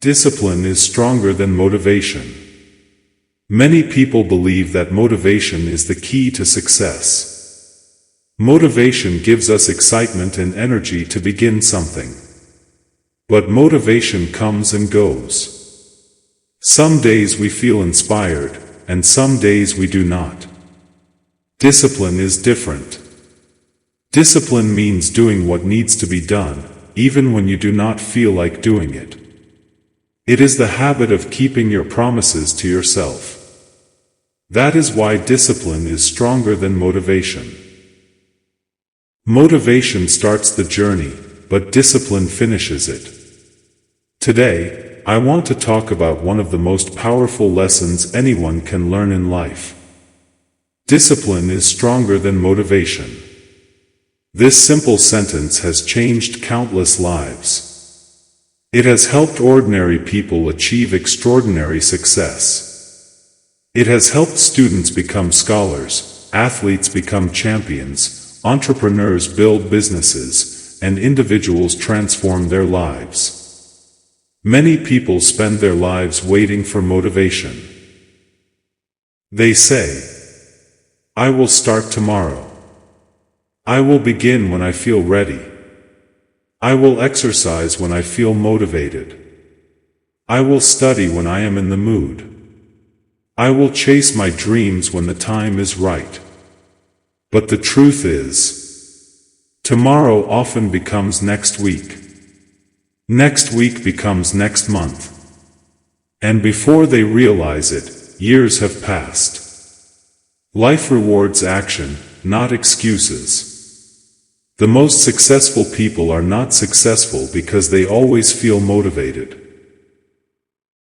Discipline is stronger than motivation. Many people believe that motivation is the key to success. Motivation gives us excitement and energy to begin something. But motivation comes and goes. Some days we feel inspired, and some days we do not. Discipline is different. Discipline means doing what needs to be done, even when you do not feel like doing it. It is the habit of keeping your promises to yourself. That is why discipline is stronger than motivation. Motivation starts the journey, but discipline finishes it. Today, I want to talk about one of the most powerful lessons anyone can learn in life. Discipline is stronger than motivation. This simple sentence has changed countless lives. It has helped ordinary people achieve extraordinary success. It has helped students become scholars, athletes become champions, entrepreneurs build businesses, and individuals transform their lives. Many people spend their lives waiting for motivation. They say, "I will start tomorrow. I will begin when I feel ready. I will exercise when I feel motivated. I will study when I am in the mood. I will chase my dreams when the time is right." But the truth is, tomorrow often becomes next week. Next week becomes next month. And before they realize it, years have passed. Life rewards action, not excuses. The most successful people are not successful because they always feel motivated.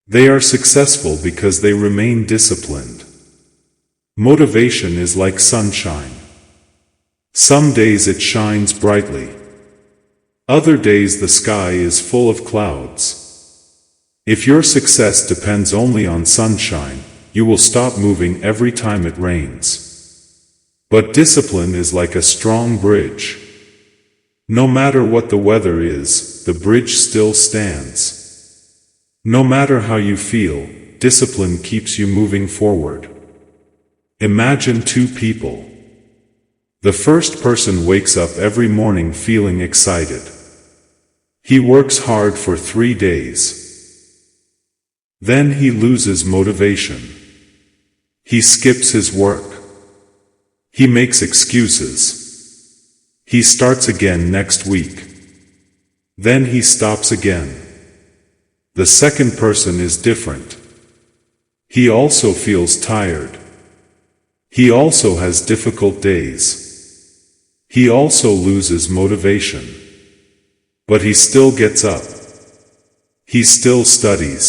They are successful because they remain disciplined. Motivation is like sunshine. Some days it shines brightly. Other days the sky is full of clouds. If your success depends only on sunshine, you will stop moving every time it rains. But discipline is like a strong bridge. No matter what the weather is, the bridge still stands. No matter how you feel, discipline keeps you moving forward. Imagine two people. The first person wakes up every morning feeling excited. He works hard for 3 days. Then he loses motivation. He skips his work. He makes excuses. He starts again next week. Then he stops again. The second person is different. He also feels tired. He also has difficult days. He also loses motivation. But he still gets up. He still studies.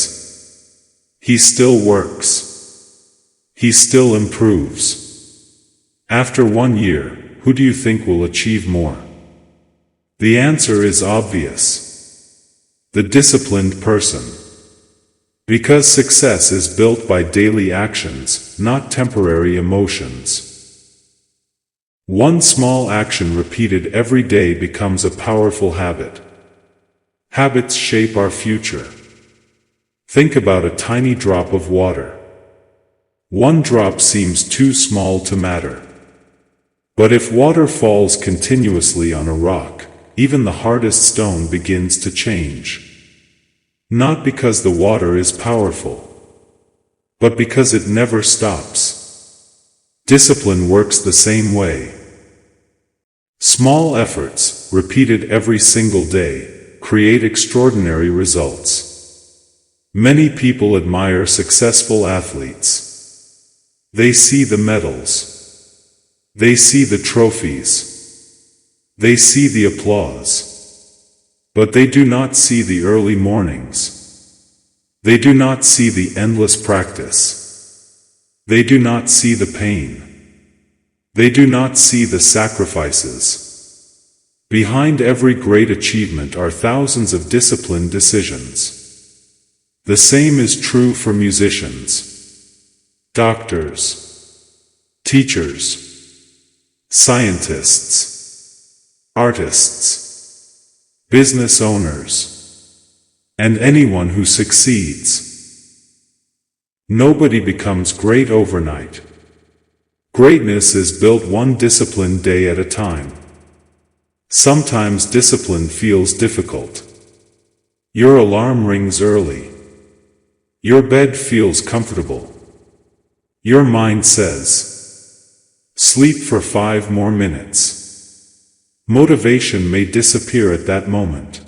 He still works. He still improves. After 1 year, who do you think will achieve more? The answer is obvious. The disciplined person. Because success is built by daily actions, not temporary emotions. One small action repeated every day becomes a powerful habit. Habits shape our future. Think about a tiny drop of water. One drop seems too small to matter. But if water falls continuously on a rock, even the hardest stone begins to change. Not because the water is powerful, but because it never stops. Discipline works the same way. Small efforts, repeated every single day, create extraordinary results. Many people admire successful athletes. They see the medals. They see the trophies. They see the applause. But they do not see the early mornings. They do not see the endless practice. They do not see the pain. They do not see the sacrifices. Behind every great achievement are thousands of disciplined decisions. The same is true for musicians, doctors, teachers, scientists, artists, business owners. and anyone who succeeds. Nobody becomes great overnight. Greatness is built one disciplined day at a time. Sometimes discipline feels difficult. Your alarm rings early. Your bed feels comfortable. Your mind says, sleep for 5 more minutes. Motivation may disappear at that moment.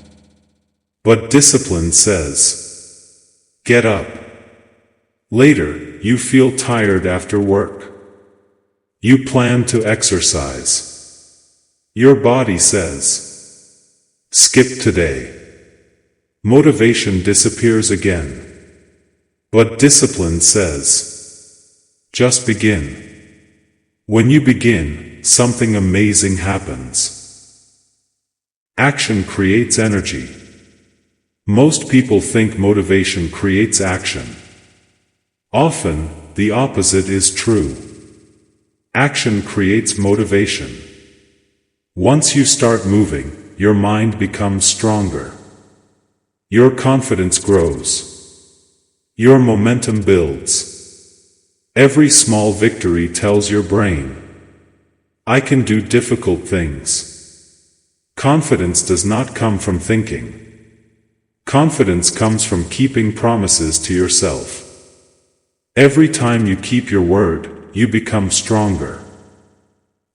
But discipline says, get up. Later, you feel tired after work. You plan to exercise. Your body says, skip today. Motivation disappears again. But discipline says, just begin. When you begin, something amazing happens. Action creates energy. Most people think motivation creates action. Often, the opposite is true. Action creates motivation. Once you start moving, your mind becomes stronger. Your confidence grows. Your momentum builds. Every small victory tells your brain, I can do difficult things. Confidence does not come from thinking. Confidence comes from keeping promises to yourself. Every time you keep your word, you become stronger.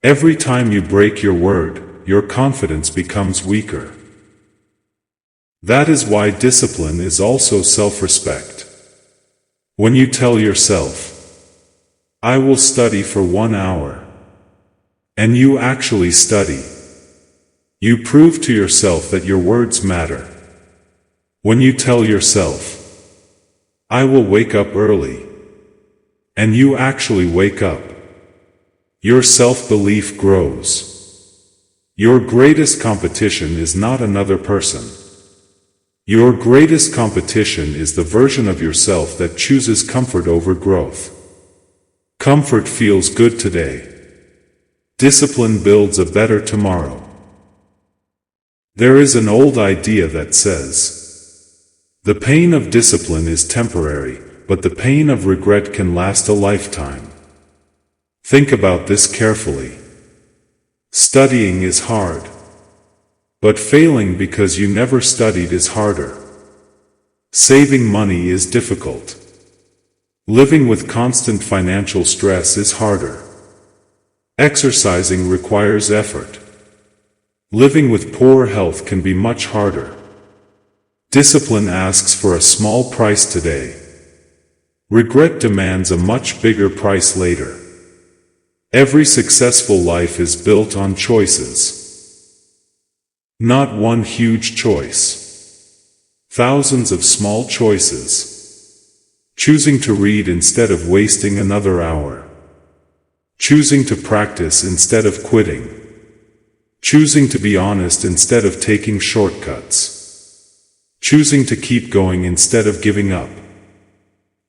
Every time you break your word, your confidence becomes weaker. That is why discipline is also self-respect. When you tell yourself, I will study for 1 hour, and you actually study, you prove to yourself that your words matter. When you tell yourself, I will wake up early, and you actually wake up, your self-belief grows. Your greatest competition is not another person. Your greatest competition is the version of yourself that chooses comfort over growth. Comfort feels good today. Discipline builds a better tomorrow. There is an old idea that says, the pain of discipline is temporary, but the pain of regret can last a lifetime. Think about this carefully. Studying is hard. But failing because you never studied is harder. Saving money is difficult. Living with constant financial stress is harder. Exercising requires effort. Living with poor health can be much harder. Discipline asks for a small price today. Regret demands a much bigger price later. Every successful life is built on choices. Not one huge choice. Thousands of small choices. Choosing to read instead of wasting another hour. Choosing to practice instead of quitting. Choosing to be honest instead of taking shortcuts. Choosing to keep going instead of giving up.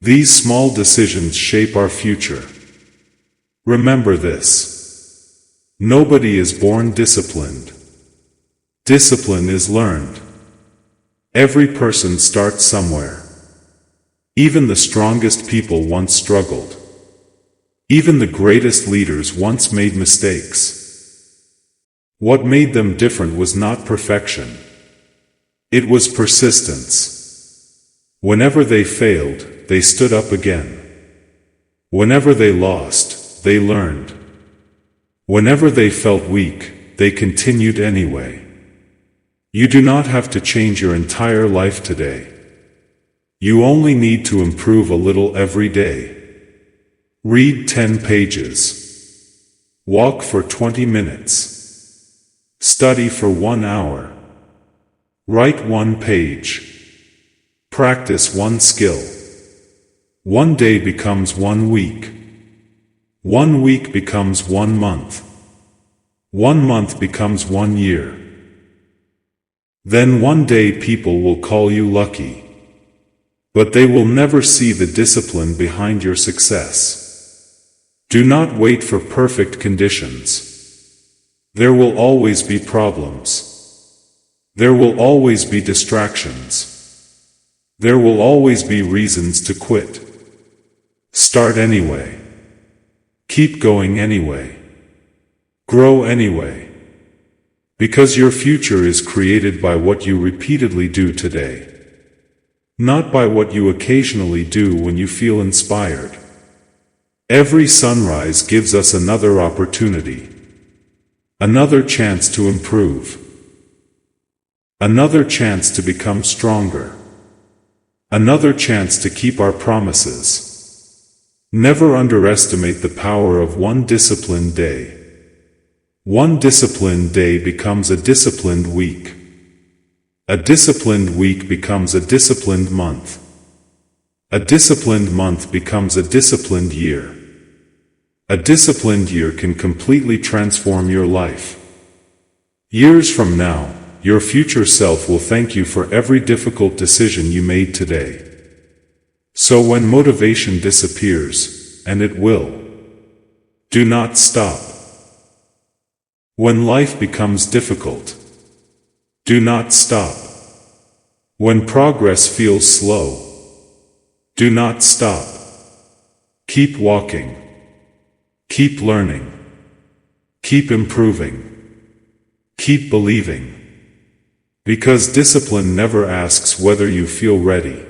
These small decisions shape our future. Remember this. Nobody is born disciplined. Discipline is learned. Every person starts somewhere. Even the strongest people once struggled. Even the greatest leaders once made mistakes. What made them different was not perfection. It was persistence. Whenever they failed, they stood up again. Whenever they lost, they learned. Whenever they felt weak, they continued anyway. You do not have to change your entire life today. You only need to improve a little every day. Read 10 pages. Walk for 20 minutes. Study for 1 hour. Write 1 page. Practice 1 skill. 1 day becomes 1 week. 1 week becomes 1 month. 1 month becomes 1 year. Then one day people will call you lucky. But they will never see the discipline behind your success. Do not wait for perfect conditions. There will always be problems. There will always be distractions. There will always be reasons to quit. Start anyway. Keep going anyway. Grow anyway. Because your future is created by what you repeatedly do today, not by what you occasionally do when you feel inspired. Every sunrise gives us another opportunity, another chance to improve, another chance to become stronger, another chance to keep our promises. Never underestimate the power of one disciplined day. One disciplined day becomes a disciplined week. A disciplined week becomes a disciplined month. A disciplined month becomes a disciplined year. A disciplined year can completely transform your life. Years from now, your future self will thank you for every difficult decision you made today. So when motivation disappears, and it will, do not stop. When life becomes difficult, do not stop. When progress feels slow, do not stop. Keep walking. Keep learning. Keep improving. Keep believing. Because discipline never asks whether you feel ready.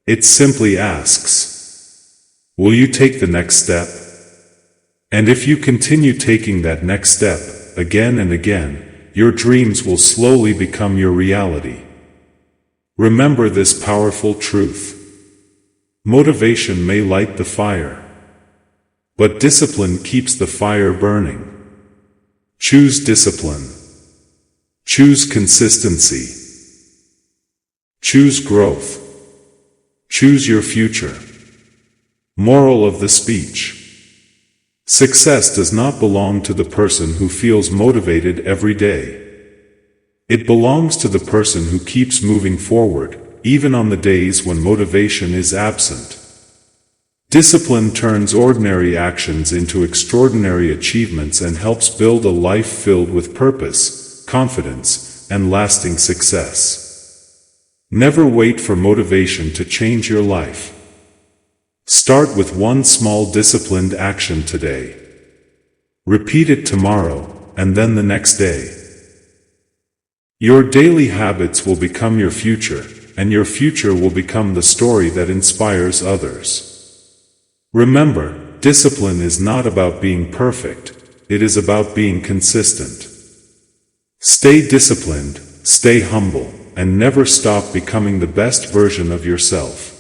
It simply asks, will you take the next step? And if you continue taking that next step, again and again, your dreams will slowly become your reality. Remember this powerful truth. Motivation may light the fire, but discipline keeps the fire burning. Choose discipline. Choose consistency. Choose growth. Choose your future. Moral of the speech. Success does not belong to the person who feels motivated every day. It belongs to the person who keeps moving forward, even on the days when motivation is absent. Discipline turns ordinary actions into extraordinary achievements and helps build a life filled with purpose, confidence, and lasting success. Never wait for motivation to change your life. Start with one small disciplined action today. Repeat it tomorrow, and then the next day. Your daily habits will become your future, and your future will become the story that inspires others. Remember, discipline is not about being perfect, it is about being consistent. Stay disciplined, stay humble, and never stop becoming the best version of yourself.